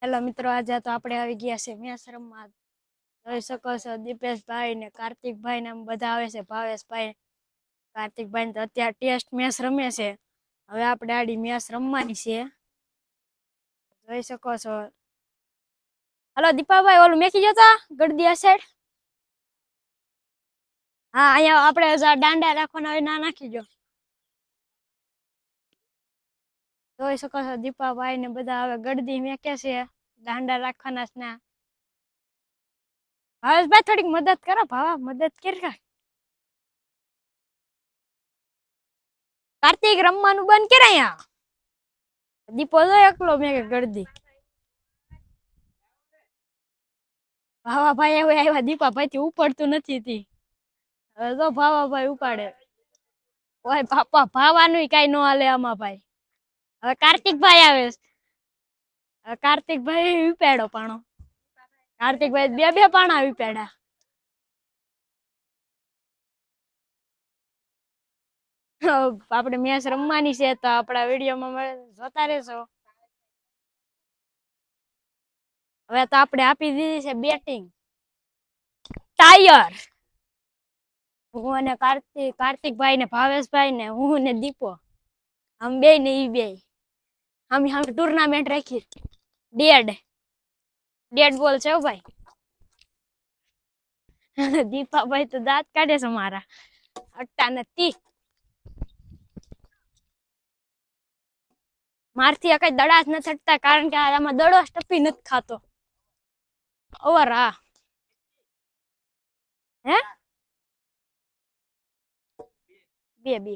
Hello મિત્રો, આજે તો આપણે આવી ગયા છે મેચ રમવા. જોઈ શકો છો દીપેશભાઈ ને કાર્તિકભાઈ ને બધા આવે છે. ભાવેશભાઈ, કાર્તિકભાઈ ને અત્યારે ટેસ્ટ મેચ રમે છે. હવે આપણે આડી મેચ રમવાની છે. જોઈ શકો છો. હલો દીપાભાઈ, ઓલું મેકી જતા ગડદિયા સાઈડ. હા, અહીંયા આપણે દાંડા રાખવાના હોય, ના નાખી જો. જોઈ શકો છો દીપાભાઈ ને બધા હવે ગડદી મેકે છે. દાંડા રાખવાના છે ના. ભાવેશભાઈ થોડીક મદદ કરો, ભાવા મદદ કરી. કાર્તિક રમવાનું બંધ કરે અહીંયા. દીપો જો એકલો મેં ગળદી. ભાવાભાઈ એવું આવ્યા, દીપાભાઈ થી ઉપડતું નથી તી. હવે તો ભાવાભાઈ ઉપાડે. ઓય બાપા, ભાવાનું કઈ ન હાલે આમાં ભાઈ. હવે કાર્તિકભાઈ આવે. હવે કાર્તિકભાઈ ઉપાડો પાણો. કાર્તિકભાઈ બે પાણા ઉપાડ્યા. આપણે મેચ રમવાની છે તો આપણા વિડીયોમાં જોતા રહેશો. હવે તો આપણે આપી દીધી છે બેટિંગ. ટાયર હું અને કાર્તિકભાઈ ને ભાવેશભાઈ ને હું ને દીપો, આમ બે ને ઈ બે આમ ટુર્નામેન્ટ રાખી. ડેડ બોલ છે ભાઈ. દીપાભાઈ તો દાંત કાઢે છે મારા, અટ્ટા નથી. મારથી કઈ દડા જ નથી હટતા, કારણ કે આમાં દડો ટપી નથી ખાતો. ઓવર. હા હે બે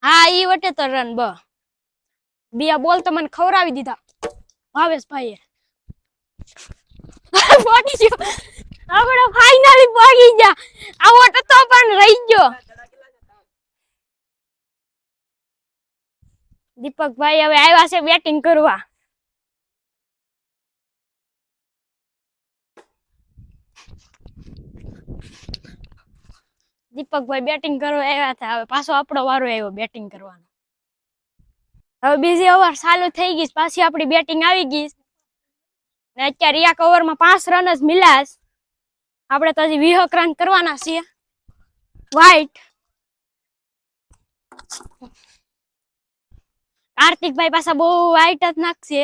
હા, ઈ વટે તો રન બે બોલ તો મને ખવડાવી દીધા ભાવેશભાઈએ. પહોંચી ગયો આપણે, ફાઇનલી પહોંચી ગયા. આવો તો પણ રહી ગયો. દીપકભાઈ હવે આવ્યા છે બેટિંગ કરવા. દીપકભાઈ બેટિંગ કરવા આવ્યા હતા. હવે પાછો આપણો વારો આવ્યો બેટિંગ કરવાનો. હવે બીજી ઓવર ચાલુ થઈ ગઈ, પાછી આપણી બેટિંગ આવી ગઈ ને અત્યારે એક ઓવરમાં 5 રન જ મિલાસ. આપણે તો હજી 20 રન કરવાના છીએ. વાઈટ કાર્તિકભાઈ પાછા બહુ વાઈટ જ નાખશે.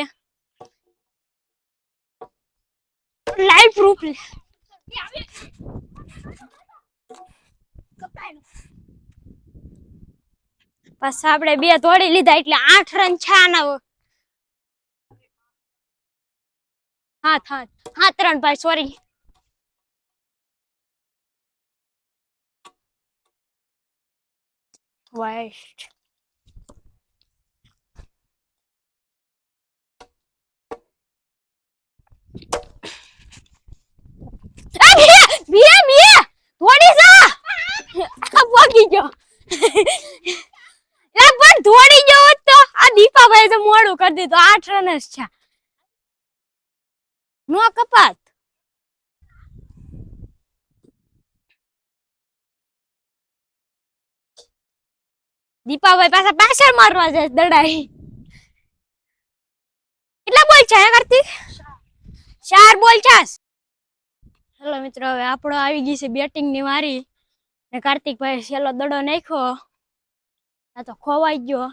લાઈવ પ્રૂફ બસ આપણે બે તોડી લીધા એટલે 8 રન છે આના. 7 રન ભાઈ, સોરી. વાઈટ થોડી જા ભાગી ગયો. પણ થોડી ગયો તો આ દીપાભાઈ તો મોડું કરી દીધું. 8 રન જ છે. નો કપાત. દીપાભાઈ પાછા પાછળ મારવા જાય દડાઈ. કેટલા બોલ છે કાર્તિક? 4 બોલ છે. હેલો મિત્રો, હવે આપણો આવી ગઈ છે બેટિંગ ની વારી ને કાર્તિકભાઈ છેલ્લો દડો નાખ્યો. આ તો ખોવાઈ ગયો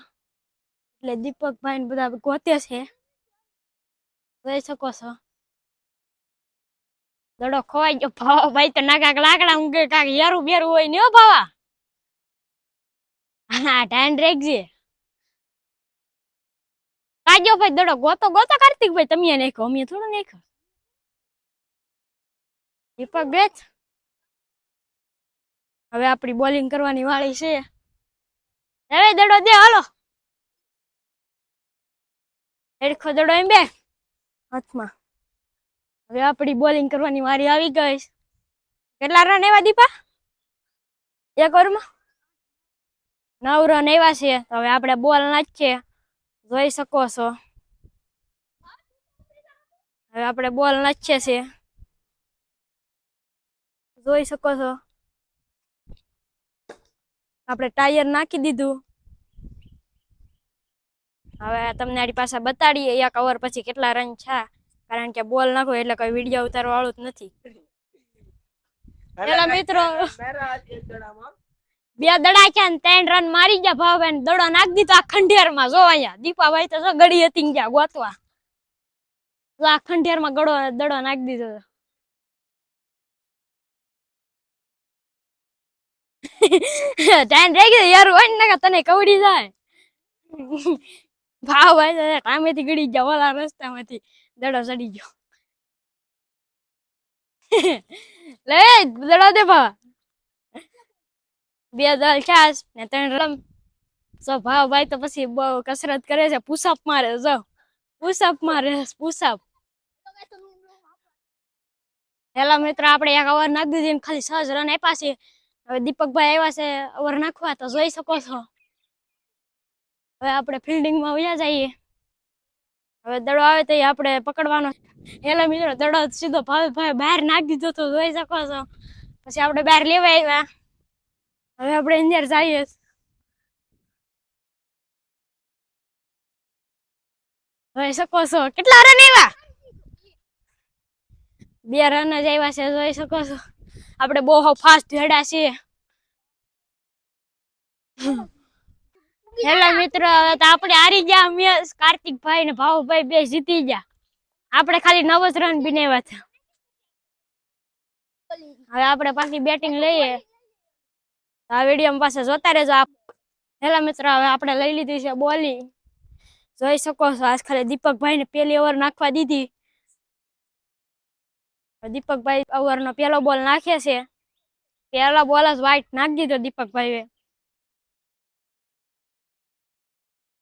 એટલે દીપકભાઈ ને બધા ગોતે છે. જોઈ શકો છો દડો ખોવાઈ ગયો. ભાઈ તો ના કાક લાકડા ઊંઘે, કાક યારું બેરું હોય ને. ભાવા હા, ધ્યાન રાખજે. કાજો ભાઈ દડો ગોતો કાર્તિકભાઈ, તમે નાખ્યો, અમે થોડું નાખ્યો. દીપક બેચ હવે આપણી બોલિંગ કરવાની વાળી છે. હવે દડો દે, હાલો. હેડખો દડો એમ બે હાથમાં. હવે આપણી બોલિંગ કરવાની વારી આવી ગઈ. કેટલા રન આવ્યા દીપા એક ઓવરમાં? 9 રન આવ્યા છે. હવે આપણે બોલ નાખીએ. જોઈ શકો છો હવે આપણે બોલ નાખીએ છીએ. જોઈ શકો છો આપણે ટાયર નાખી દીધું. હવે તમને આની પાસે બતાડીએ એક ઓવર પછી કેટલા રન છે, કારણ કે બોલ નાખો એટલે કોઈ વિડીયો ઉતારવા વાળું જ નથી. પેલા મિત્રો 2 દડા ક્યાં 3 રન મારી ગયા ભાવભાઈ, દડો નાખી દીધો આ ખંડેર માં. જો અહીંયા દીપાભાઈ તો ગડી હતી ગયા ગોતવા, તો આ ખંડેર માં દડો નાખી દીધો. ટાઈમ રહી ગયો યાર, હોય ને તને કવડી જાય. ભાવભાઈ ટામેથી ગડી ગયા ઓલા રસ્તામાંથી, દડો ચડી ગયો. લે દડો દે ભા. 2 દળ છાસ ને 3 રમ. સો ભાવભાઈ તો પછી બહુ કસરત કરે છે, પુશઅપ મારે. જો પુશઅપ મારે, પુશઅપ. પેલા મિત્ર આપણે એક ઓવર નાખી દીધી, ખાલી 6 રન આપ્યા છે. હવે દીપકભાઈ આવ્યા છે ઓવર નાખવા, તો જોઈ શકો છો. હવે આપણે ફિલ્ડિંગમાં વયા જઈએ. હવે દડો આવે તો આપણે પકડવાનો. પેલા મિત્રો દડો સીધો ભાઈ બહાર નાખી દીધો, તો જોઈ શકો છો. પછી આપણે બહાર લેવા આવ્યા. હવે આપણે અંદર જઈએ. જોઈ શકો છો કેટલા રન આવ્યા. 2 રન જ આવ્યા છે, જોઈ શકો છો. આપણે બહુ ફાસ્ટ હેડા છીએ. હેલો મિત્રો, તો આપણે હારી ગયા મેચ. કાર્તિકભાઈ ને ભાવભાઈ 2 જીતી ગયા. આપણે ખાલી 9 જ રન બનાવ્યા હતા. હવે આપણે પાછી બેટિંગ લઈએ. આ વિડીયો પાસે જોતા રહેજો આપ. હેલો મિત્રો, હવે આપણે લઈ લીધી છે બોલિંગ. જોઈ શકો છો આજ ખાલી દીપકભાઈ ને પહેલી ઓવર નાખવા દીધી. દીપકભાઈ ઓવર નો પહેલો બોલ નાખે છે. પહેલા બોલ જ વાઇટ નાખી દીધો દીપકભાઈએ.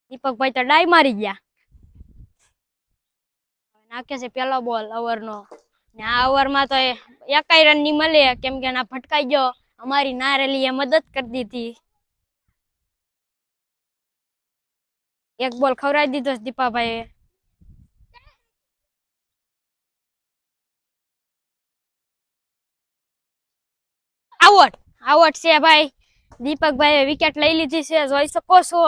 દીપકભાઈ તો ડાઈ મારી ગયા. નાખે છે પેલો બોલ ઓવર નો. ને આ ઓવર માં તો 1 રન ની મળે, કેમ કે ના ભટકાઈ ગયો. અમારી નારેલી એ મદદ કરી દીધી. 1 બોલ ખવડાવી દીધો દીપાભાઈએ. આઉટ છે ભાઈ. દીપકભાઈએ વિકેટ લઈ લીધી છે, જોઈ શકો છો.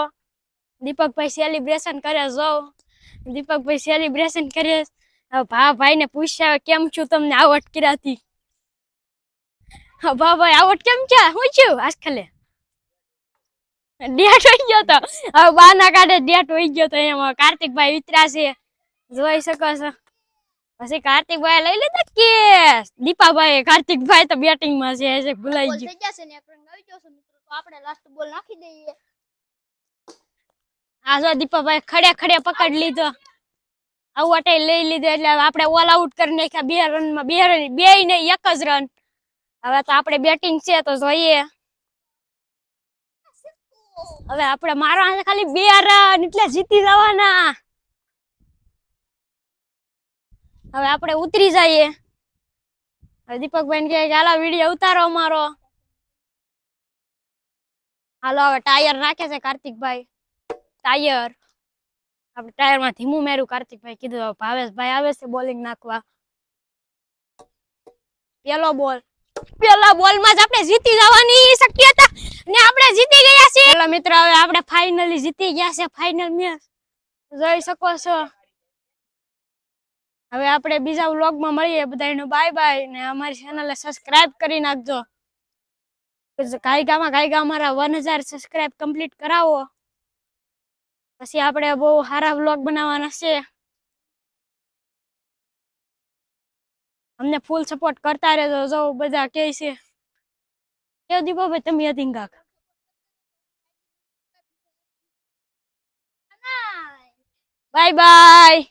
દીપકભાઈ સેલિબ્રેશન કરે. જો દીપકભાઈ સેલિબ્રેશન કરે. ભાઈ ને પૂછ્યા કેમ છું તમને આઉટ કર્યાથી. ભાઈ આઉટ કેમ છે, હું છું આજકાલે ડેટ હોઈ ગયો તો. હવે બાના કાઢે ડેટ હોઈ ગયો તો. એમાં કાર્તિકભાઈ વિતરા છે, જોઈ શકો છો. પછી કાર્તિકભાઈ લઈ લીધા કેસ. દીપાભાઈ કાર્તિકભાઈ તો બેટિંગ માં છે, ભૂલાઈ ગયું. આપણે લાસ્ટ બોલ નાખી દઈએ. આ જો દીપાભાઈ ખડે પકડી લીધો. આઉટ લઈ લીધો એટલે આપણે ઓલ આઉટ કરી નાખ્યા 2 રનમાં. 2 નહીં 1 જ રન. હવે તો આપણે બેટિંગ છે, તો જોઈએ. હવે આપણે મારવાના ખાલી 2 રન એટલે જીતી જવાના. હવે આપણે ઉતરી જઈએ. દીપકભાઈ ને કહે હાલો વિડીયો ઉતારો અમારો. હાલો હવે ટાયર નાખે છે કાર્તિકભાઈ. ટાયર આપણે ટાયર માં ધીમું મેરું. કાર્તિકભાઈ કીધું ભાવેશભાઈ આવે છે બોલિંગ નાખવા. પેલા બોલ માં જ આપણે જીતી જવાની શક્યતા, ને આપણે જીતી ગયા છીએ. હેલો મિત્રો, હવે આપણે ફાઇનલી જીતી ગયા છે. ફાઇનલ મેચ જોઈ શકો છો. હવે આપણે બીજા વ્લોગમાં મળીએ. બધાનું બાય બાય, ને અમારી ચેનલને સબસ્ક્રાઇબ કરી નાખજો. ગાયગા અમારા 1000 સબસ્ક્રાઇબ કમ્પ્લીટ કરાવો, પછી આપણે બહુ સારા વ્લોગ બનાવવાના છે. અમને ફૂલ સપોર્ટ કરતા રહેજો. જો બધા કહે છે કેવું દીપાભાઈ તમે હતી કાક. Bye bye.